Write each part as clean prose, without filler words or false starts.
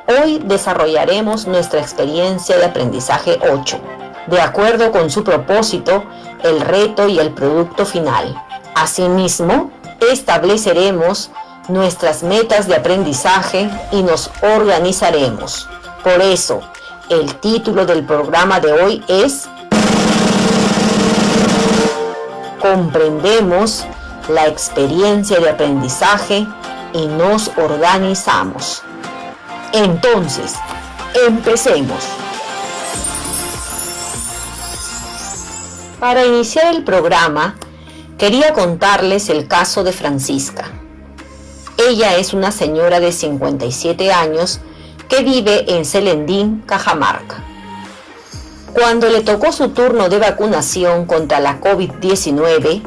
Hoy desarrollaremos nuestra experiencia de aprendizaje 8, de acuerdo con su propósito, el reto y el producto final. Asimismo, estableceremos nuestras metas de aprendizaje y nos organizaremos. Por eso, el título del programa de hoy es Comprendemos la experiencia de aprendizaje y nos organizamos. Entonces, empecemos. Para iniciar el programa, quería contarles el caso de Francisca. Ella es una señora de 57 años que vive en Celendín, Cajamarca. Cuando le tocó su turno de vacunación contra la COVID-19,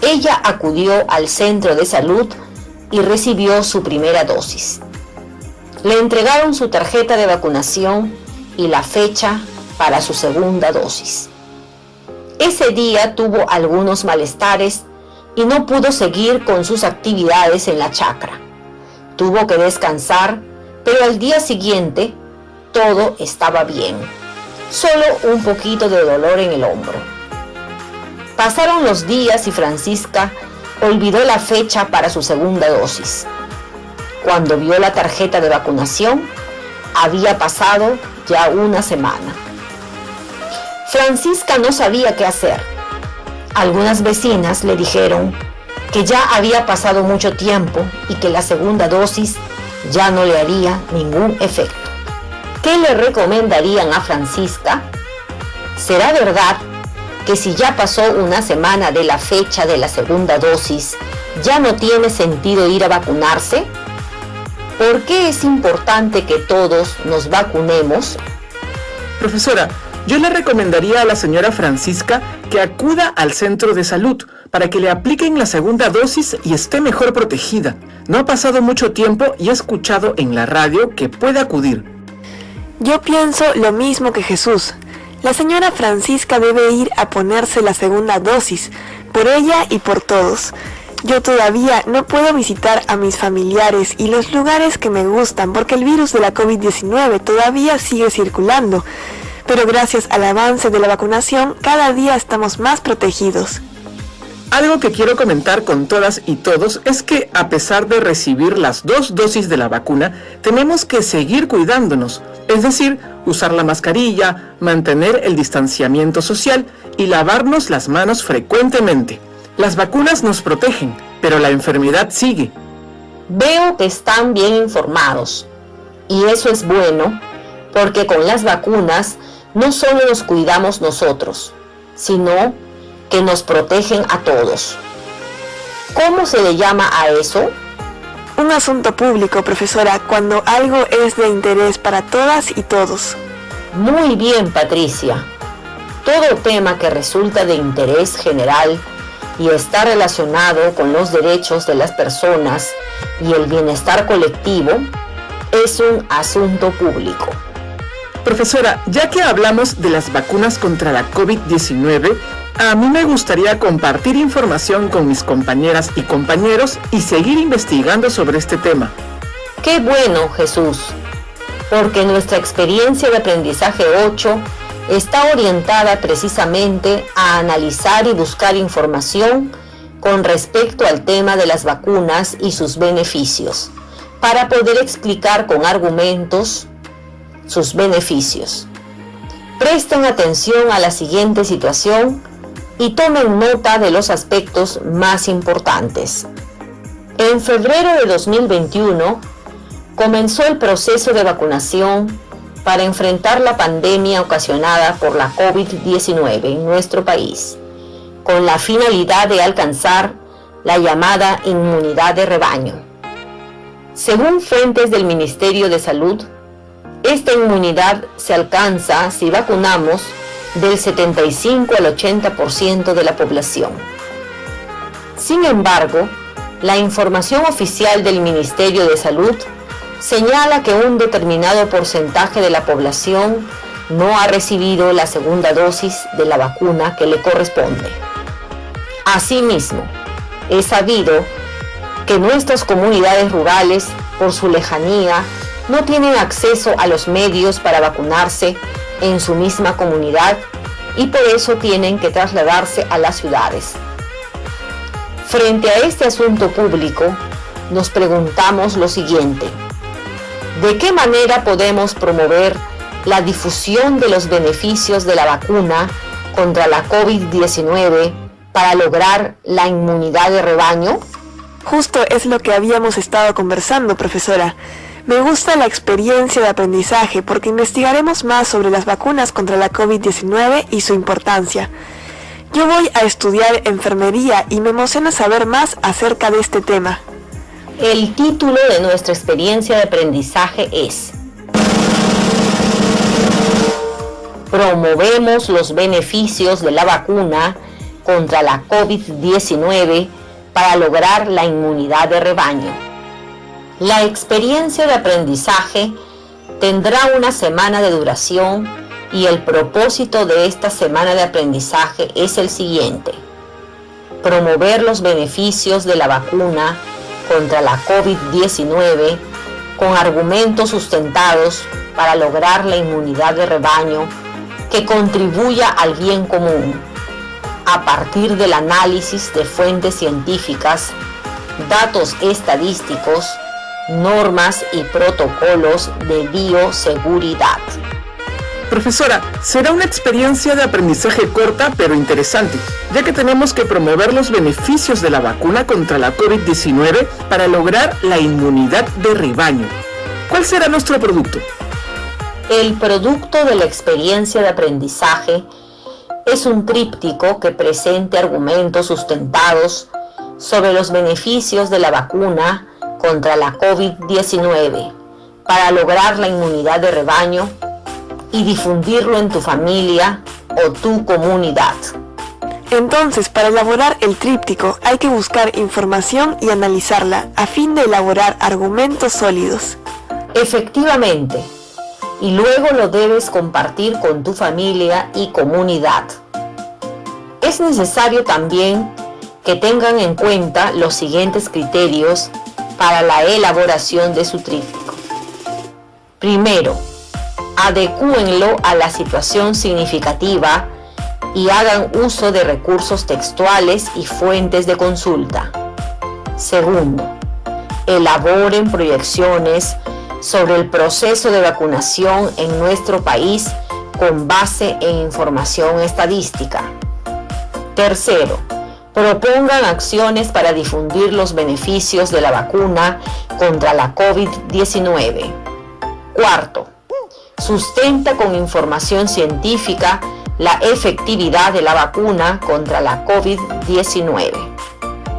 ella acudió al centro de salud y recibió su primera dosis. Le entregaron su tarjeta de vacunación y la fecha para su segunda dosis. Ese día tuvo algunos malestares y no pudo seguir con sus actividades en la chacra. Tuvo que descansar, pero al día siguiente todo estaba bien. Solo un poquito de dolor en el hombro. Pasaron los días y Francisca olvidó la fecha para su segunda dosis. Cuando vio la tarjeta de vacunación, había pasado ya una semana. Francisca no sabía qué hacer. Algunas vecinas le dijeron que ya había pasado mucho tiempo y que la segunda dosis ya no le haría ningún efecto. ¿Qué le recomendarían a Francisca? ¿Será verdad que si ya pasó una semana de la fecha de la segunda dosis, ya no tiene sentido ir a vacunarse? ¿Por qué es importante que todos nos vacunemos? Profesora, yo le recomendaría a la señora Francisca que acuda al centro de salud para que le apliquen la segunda dosis y esté mejor protegida. No ha pasado mucho tiempo y he escuchado en la radio que puede acudir. Yo pienso lo mismo que Jesús. La señora Francisca debe ir a ponerse la segunda dosis, por ella y por todos. Yo todavía no puedo visitar a mis familiares y los lugares que me gustan porque el virus de la COVID-19 todavía sigue circulando. Pero gracias al avance de la vacunación, cada día estamos más protegidos. Algo que quiero comentar con todas y todos es que a pesar de recibir las 2 dosis de la vacuna, tenemos que seguir cuidándonos, es decir, usar la mascarilla, mantener el distanciamiento social y lavarnos las manos frecuentemente. Las vacunas nos protegen, pero la enfermedad sigue. Veo que están bien informados, y eso es bueno, porque con las vacunas no solo nos cuidamos nosotros, sino que nos protegen a todos. ¿Cómo se le llama a eso? Un asunto público, profesora, cuando algo es de interés para todas y todos. Muy bien, Patricia. Todo tema que resulta de interés general y está relacionado con los derechos de las personas y el bienestar colectivo es un asunto público. Profesora, ya que hablamos de las vacunas contra la COVID-19, a mí me gustaría compartir información con mis compañeras y compañeros y seguir investigando sobre este tema. ¡Qué bueno, Jesús! Porque nuestra experiencia de aprendizaje 8 está orientada precisamente a analizar y buscar información con respecto al tema de las vacunas y sus beneficios, para poder explicar con argumentos sus beneficios. Presten atención a la siguiente situación y tomen nota de los aspectos más importantes. En febrero de 2021 comenzó el proceso de vacunación para enfrentar la pandemia ocasionada por la COVID-19 en nuestro país, con la finalidad de alcanzar la llamada inmunidad de rebaño. Según fuentes del Ministerio de Salud, esta inmunidad se alcanza si vacunamos del 75 al 80% de la población. Sin embargo, la información oficial del Ministerio de Salud señala que un determinado porcentaje de la población no ha recibido la segunda dosis de la vacuna que le corresponde. Asimismo, es sabido que nuestras comunidades rurales, por su lejanía no tienen acceso a los medios para vacunarse en su misma comunidad y por eso tienen que trasladarse a las ciudades. Frente a este asunto público, nos preguntamos lo siguiente: ¿de qué manera podemos promover la difusión de los beneficios de la vacuna contra la COVID-19 para lograr la inmunidad de rebaño? Justo es lo que habíamos estado conversando, profesora. Me gusta la experiencia de aprendizaje porque investigaremos más sobre las vacunas contra la COVID-19 y su importancia. Yo voy a estudiar enfermería y me emociona saber más acerca de este tema. El título de nuestra experiencia de aprendizaje es: Promovemos los beneficios de la vacuna contra la COVID-19 para lograr la inmunidad de rebaño. La experiencia de aprendizaje tendrá una semana de duración y el propósito de esta semana de aprendizaje es el siguiente: promover los beneficios de la vacuna contra la COVID-19 con argumentos sustentados para lograr la inmunidad de rebaño que contribuya al bien común, a partir del análisis de fuentes científicas, datos estadísticos, normas y protocolos de bioseguridad. Profesora, será una experiencia de aprendizaje corta pero interesante, ya que tenemos que promover los beneficios de la vacuna contra la COVID-19 para lograr la inmunidad de rebaño. ¿Cuál será nuestro producto? El producto de la experiencia de aprendizaje es un tríptico que presente argumentos sustentados sobre los beneficios de la vacuna contra la COVID-19 para lograr la inmunidad de rebaño y difundirlo en tu familia o tu comunidad. Entonces, para elaborar el tríptico hay que buscar información y analizarla a fin de elaborar argumentos sólidos. Efectivamente, y luego lo debes compartir con tu familia y comunidad. Es necesario también que tengan en cuenta los siguientes criterios para la elaboración de su tríptico. Primero, adecúenlo a la situación significativa y hagan uso de recursos textuales y fuentes de consulta. Segundo, elaboren proyecciones sobre el proceso de vacunación en nuestro país con base en información estadística. Tercero, propongan acciones para difundir los beneficios de la vacuna contra la COVID-19. Cuarto, sustenta con información científica la efectividad de la vacuna contra la COVID-19.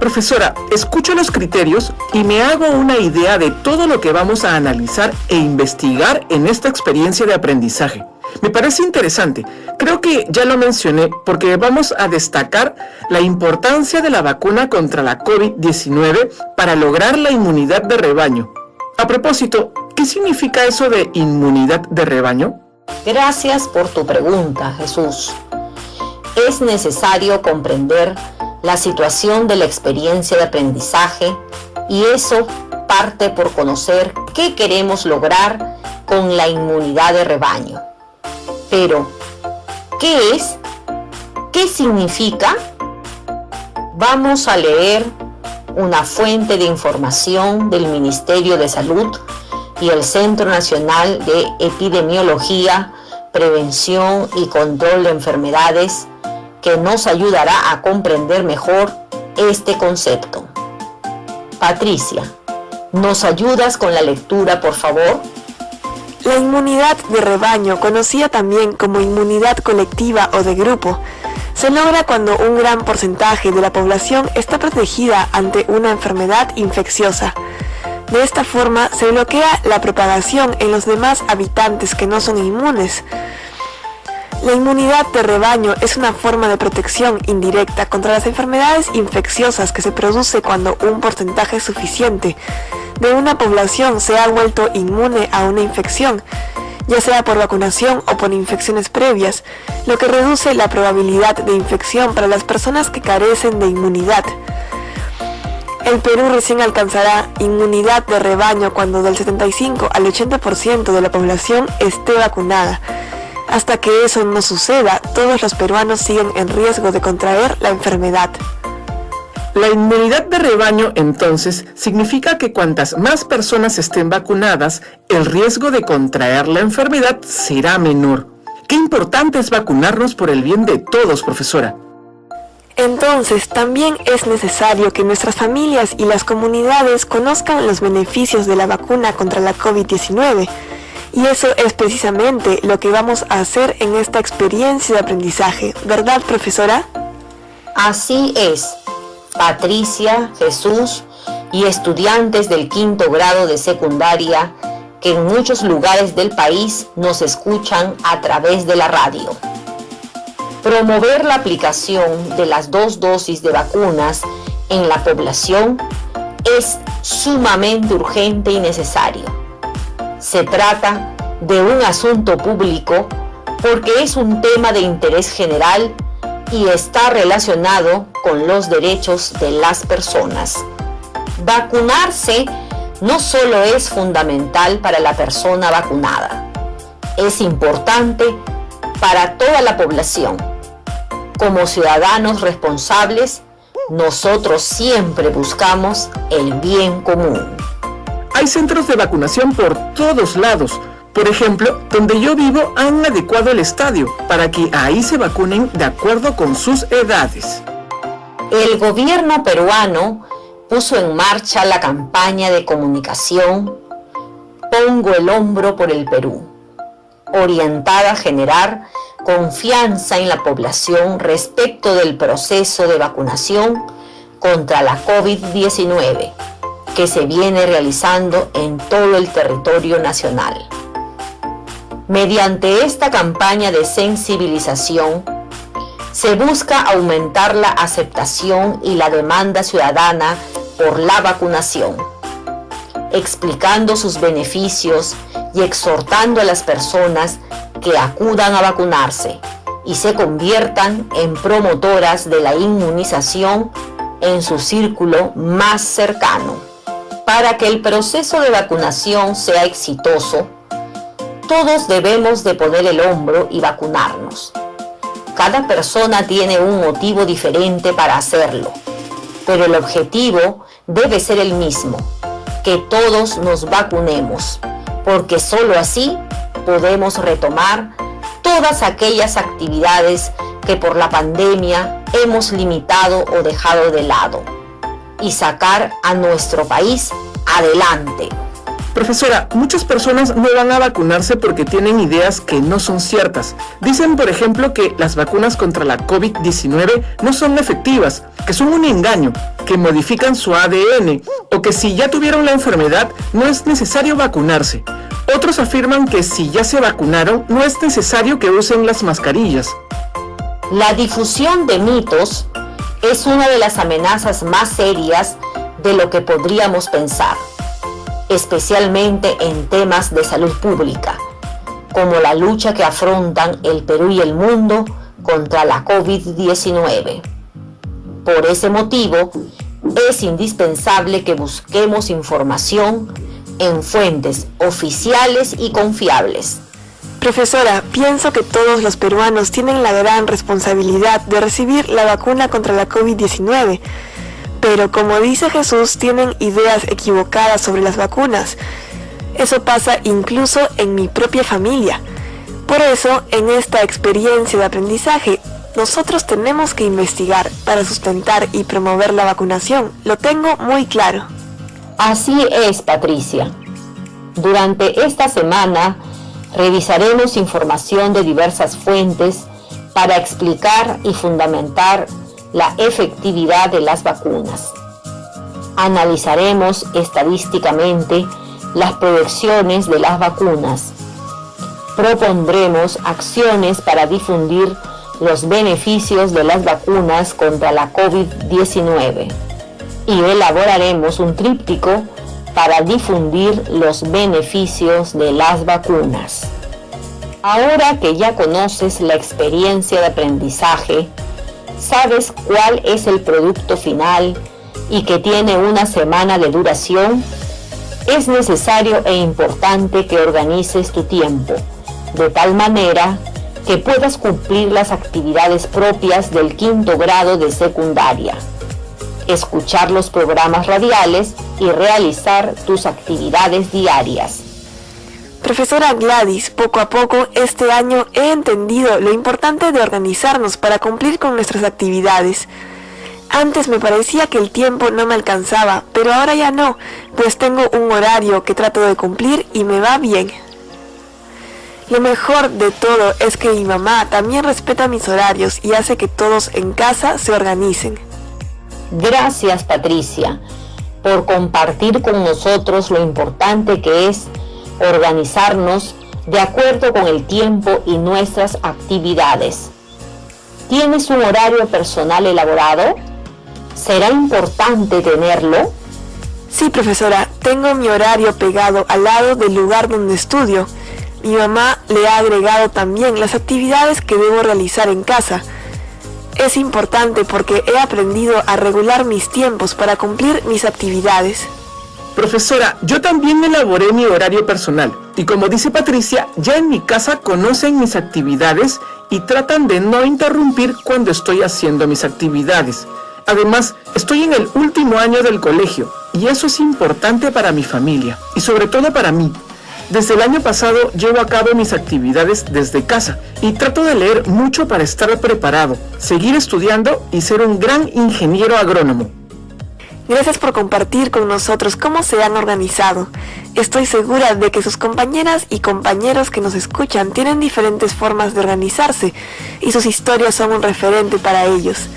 Profesora, escucho los criterios y me hago una idea de todo lo que vamos a analizar e investigar en esta experiencia de aprendizaje. Me parece interesante. Creo que ya lo mencioné porque vamos a destacar la importancia de la vacuna contra la COVID-19 para lograr la inmunidad de rebaño. A propósito, ¿qué significa eso de inmunidad de rebaño? Gracias por tu pregunta, Jesús. Es necesario comprender la situación de la experiencia de aprendizaje y eso parte por conocer qué queremos lograr con la inmunidad de rebaño. Pero, ¿qué es? ¿Qué significa? Vamos a leer una fuente de información del Ministerio de Salud y el Centro Nacional de Epidemiología, Prevención y Control de Enfermedades, que nos ayudará a comprender mejor este concepto. Patricia, ¿nos ayudas con la lectura, por favor? La inmunidad de rebaño, conocida también como inmunidad colectiva o de grupo, se logra cuando un gran porcentaje de la población está protegida ante una enfermedad infecciosa. De esta forma se bloquea la propagación en los demás habitantes que no son inmunes. La inmunidad de rebaño es una forma de protección indirecta contra las enfermedades infecciosas que se produce cuando un porcentaje suficiente de una población se ha vuelto inmune a una infección, ya sea por vacunación o por infecciones previas, lo que reduce la probabilidad de infección para las personas que carecen de inmunidad. El Perú recién alcanzará inmunidad de rebaño cuando del 75 al 80% de la población esté vacunada. Hasta que eso no suceda, todos los peruanos siguen en riesgo de contraer la enfermedad. La inmunidad de rebaño, entonces, significa que cuantas más personas estén vacunadas, el riesgo de contraer la enfermedad será menor. Qué importante es vacunarnos por el bien de todos, profesora. Entonces, también es necesario que nuestras familias y las comunidades conozcan los beneficios de la vacuna contra la COVID-19. Y eso es precisamente lo que vamos a hacer en esta experiencia de aprendizaje, ¿verdad, profesora? Así es, Patricia, Jesús y estudiantes del 5º grado de secundaria que en muchos lugares del país nos escuchan a través de la radio. Promover la aplicación de las 2 dosis de vacunas en la población es sumamente urgente y necesario. Se trata de un asunto público porque es un tema de interés general y está relacionado con los derechos de las personas. Vacunarse no solo es fundamental para la persona vacunada, es importante para toda la población. Como ciudadanos responsables, nosotros siempre buscamos el bien común. Hay centros de vacunación por todos lados. Por ejemplo, donde yo vivo han adecuado el estadio para que ahí se vacunen de acuerdo con sus edades. El gobierno peruano puso en marcha la campaña de comunicación Pongo el hombro por el Perú, orientada a generar confianza en la población respecto del proceso de vacunación contra la COVID-19 que se viene realizando en todo el territorio nacional. Mediante esta campaña de sensibilización, se busca aumentar la aceptación y la demanda ciudadana por la vacunación, explicando sus beneficios y exhortando a las personas que acudan a vacunarse y se conviertan en promotoras de la inmunización en su círculo más cercano. Para que el proceso de vacunación sea exitoso, todos debemos de poner el hombro y vacunarnos. Cada persona tiene un motivo diferente para hacerlo, pero el objetivo debe ser el mismo, que todos nos vacunemos, porque solo así podemos retomar todas aquellas actividades que por la pandemia hemos limitado o dejado de lado y sacar a nuestro país adelante. Profesora, muchas personas no van a vacunarse porque tienen ideas que no son ciertas. Dicen, por ejemplo, que las vacunas contra la COVID-19 no son efectivas, que son un engaño, que modifican su ADN, o que si ya tuvieron la enfermedad no es necesario vacunarse. Otros afirman que si ya se vacunaron no es necesario que usen las mascarillas. La difusión de mitos es una de las amenazas más serias de lo que podríamos pensar, especialmente en temas de salud pública, como la lucha que afrontan el Perú y el mundo contra la COVID-19. Por ese motivo, es indispensable que busquemos información en fuentes oficiales y confiables. Profesora, pienso que todos los peruanos tienen la gran responsabilidad de recibir la vacuna contra la COVID-19, pero como dice Jesús, tienen ideas equivocadas sobre las vacunas. Eso pasa incluso en mi propia familia. Por eso, en esta experiencia de aprendizaje, nosotros tenemos que investigar para sustentar y promover la vacunación. Lo tengo muy claro. Así es, Patricia. Durante esta semana revisaremos información de diversas fuentes para explicar y fundamentar la efectividad de las vacunas. Analizaremos estadísticamente las proyecciones de las vacunas. Propondremos acciones para difundir los beneficios de las vacunas contra la COVID-19 y elaboraremos un tríptico para difundir los beneficios de las vacunas. Ahora que ya conoces la experiencia de aprendizaje, sabes cuál es el producto final y que tiene una semana de duración, es necesario e importante que organices tu tiempo de tal manera que puedas cumplir las actividades propias del 5º grado de secundaria, escuchar los programas radiales y realizar tus actividades diarias. Profesora Gladys, poco a poco este año he entendido lo importante de organizarnos para cumplir con nuestras actividades. Antes me parecía que el tiempo no me alcanzaba, pero ahora ya no, pues tengo un horario que trato de cumplir y me va bien. Lo mejor de todo es que mi mamá también respeta mis horarios y hace que todos en casa se organicen. Gracias, Patricia, por compartir con nosotros lo importante que es organizarnos de acuerdo con el tiempo y nuestras actividades. ¿Tienes un horario personal elaborado? ¿Será importante tenerlo? Sí, profesora, tengo mi horario pegado al lado del lugar donde estudio. Mi mamá le ha agregado también las actividades que debo realizar en casa. Es importante porque he aprendido a regular mis tiempos para cumplir mis actividades. Profesora, yo también elaboré mi horario personal y como dice Patricia, ya en mi casa conocen mis actividades y tratan de no interrumpir cuando estoy haciendo mis actividades. Además, estoy en el último año del colegio y eso es importante para mi familia y sobre todo para mí. Desde el año pasado llevo a cabo mis actividades desde casa y trato de leer mucho para estar preparado, seguir estudiando y ser un gran ingeniero agrónomo. Gracias por compartir con nosotros cómo se han organizado. Estoy segura de que sus compañeras y compañeros que nos escuchan tienen diferentes formas de organizarse y sus historias son un referente para ellos.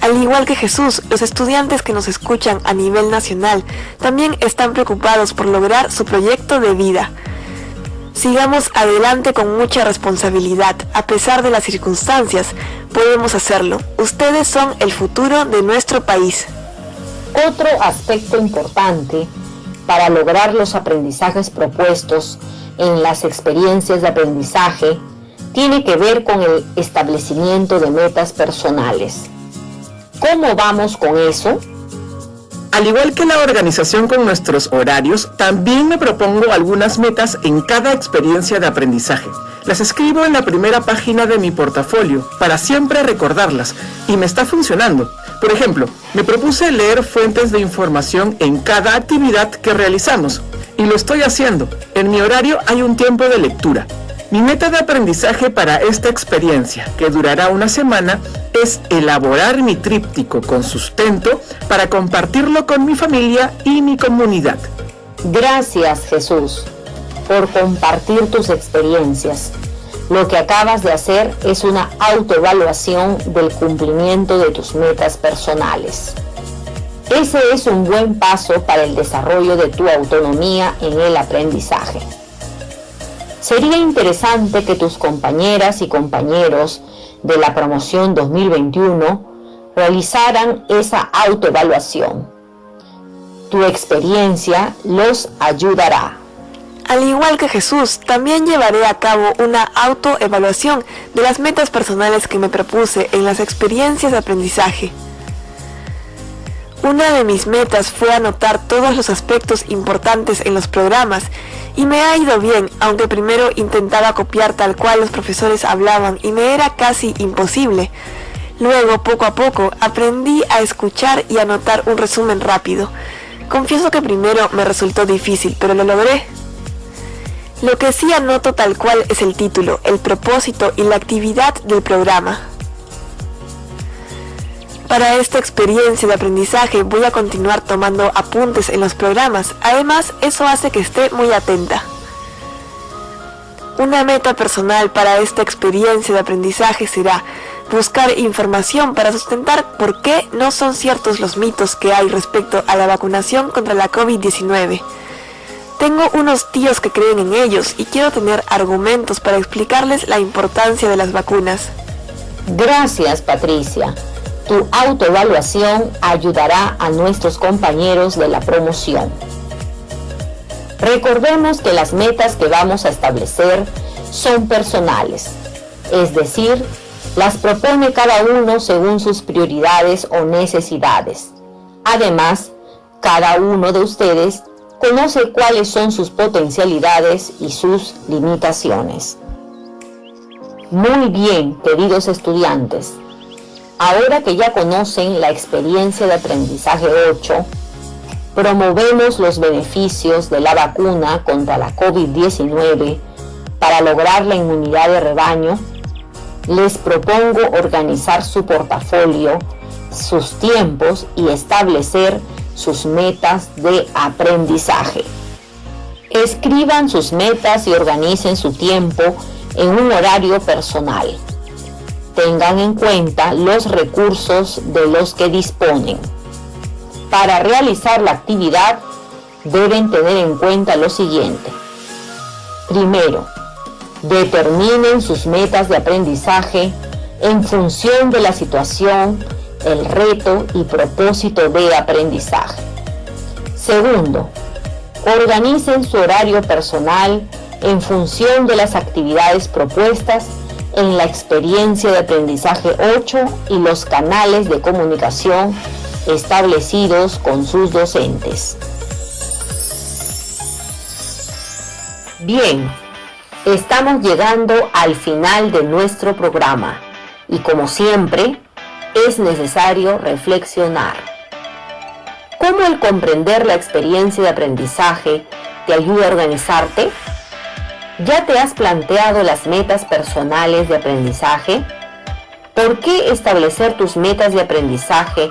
Al igual que Jesús, los estudiantes que nos escuchan a nivel nacional también están preocupados por lograr su proyecto de vida. Sigamos adelante con mucha responsabilidad. A pesar de las circunstancias, podemos hacerlo. Ustedes son el futuro de nuestro país. Otro aspecto importante para lograr los aprendizajes propuestos en las experiencias de aprendizaje tiene que ver con el establecimiento de metas personales. ¿Cómo vamos con eso? Al igual que la organización con nuestros horarios, también me propongo algunas metas en cada experiencia de aprendizaje. Las escribo en la primera página de mi portafolio para siempre recordarlas y me está funcionando. Por ejemplo, me propuse leer fuentes de información en cada actividad que realizamos y lo estoy haciendo. En mi horario hay un tiempo de lectura. Mi meta de aprendizaje para esta experiencia, que durará una semana, es elaborar mi tríptico con sustento para compartirlo con mi familia y mi comunidad. Gracias, Jesús, por compartir tus experiencias. Lo que acabas de hacer es una autoevaluación del cumplimiento de tus metas personales. Ese es un buen paso para el desarrollo de tu autonomía en el aprendizaje. Sería interesante que tus compañeras y compañeros de la promoción 2021 realizaran esa autoevaluación. Tu experiencia los ayudará. Al igual que Jesús, también llevaré a cabo una autoevaluación de las metas personales que me propuse en las experiencias de aprendizaje. Una de mis metas fue anotar todos los aspectos importantes en los programas y me ha ido bien, aunque primero intentaba copiar tal cual los profesores hablaban y me era casi imposible. Luego, poco a poco, aprendí a escuchar y anotar un resumen rápido. Confieso que primero me resultó difícil, pero lo logré. Lo que sí anoto tal cual es el título, el propósito y la actividad del programa. Para esta experiencia de aprendizaje voy a continuar tomando apuntes en los programas. Además, eso hace que esté muy atenta. Una meta personal para esta experiencia de aprendizaje será buscar información para sustentar por qué no son ciertos los mitos que hay respecto a la vacunación contra la COVID-19. Tengo unos tíos que creen en ellos y quiero tener argumentos para explicarles la importancia de las vacunas. Gracias, Patricia. Tu autoevaluación ayudará a nuestros compañeros de la promoción. Recordemos que las metas que vamos a establecer son personales, es decir, las propone cada uno según sus prioridades o necesidades. Además, cada uno de ustedes conoce cuáles son sus potencialidades y sus limitaciones. Muy bien, queridos estudiantes. Ahora que ya conocen la experiencia de aprendizaje 8, promovemos los beneficios de la vacuna contra la COVID-19 para lograr la inmunidad de rebaño. Les propongo organizar su portafolio, sus tiempos y establecer sus metas de aprendizaje. Escriban sus metas y organicen su tiempo en un horario personal. Tengan en cuenta los recursos de los que disponen. Para realizar la actividad, deben tener en cuenta lo siguiente. Primero, determinen sus metas de aprendizaje en función de la situación, el reto y propósito de aprendizaje. Segundo, organicen su horario personal en función de las actividades propuestas en la experiencia de aprendizaje 8 y los canales de comunicación establecidos con sus docentes. Bien, estamos llegando al final de nuestro programa y como siempre, es necesario reflexionar. ¿Cómo el comprender la experiencia de aprendizaje te ayuda a organizarte? ¿Ya te has planteado las metas personales de aprendizaje? ¿Por qué establecer tus metas de aprendizaje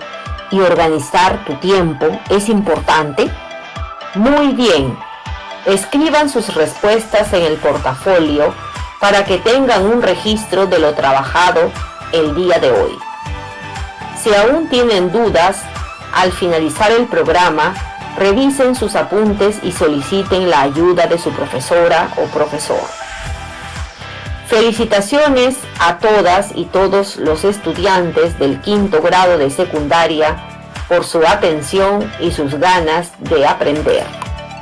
y organizar tu tiempo es importante? Muy bien, escriban sus respuestas en el portafolio para que tengan un registro de lo trabajado el día de hoy. Si aún tienen dudas, al finalizar el programa, revisen sus apuntes y soliciten la ayuda de su profesora o profesor. Felicitaciones a todas y todos los estudiantes del 5º grado de secundaria por su atención y sus ganas de aprender.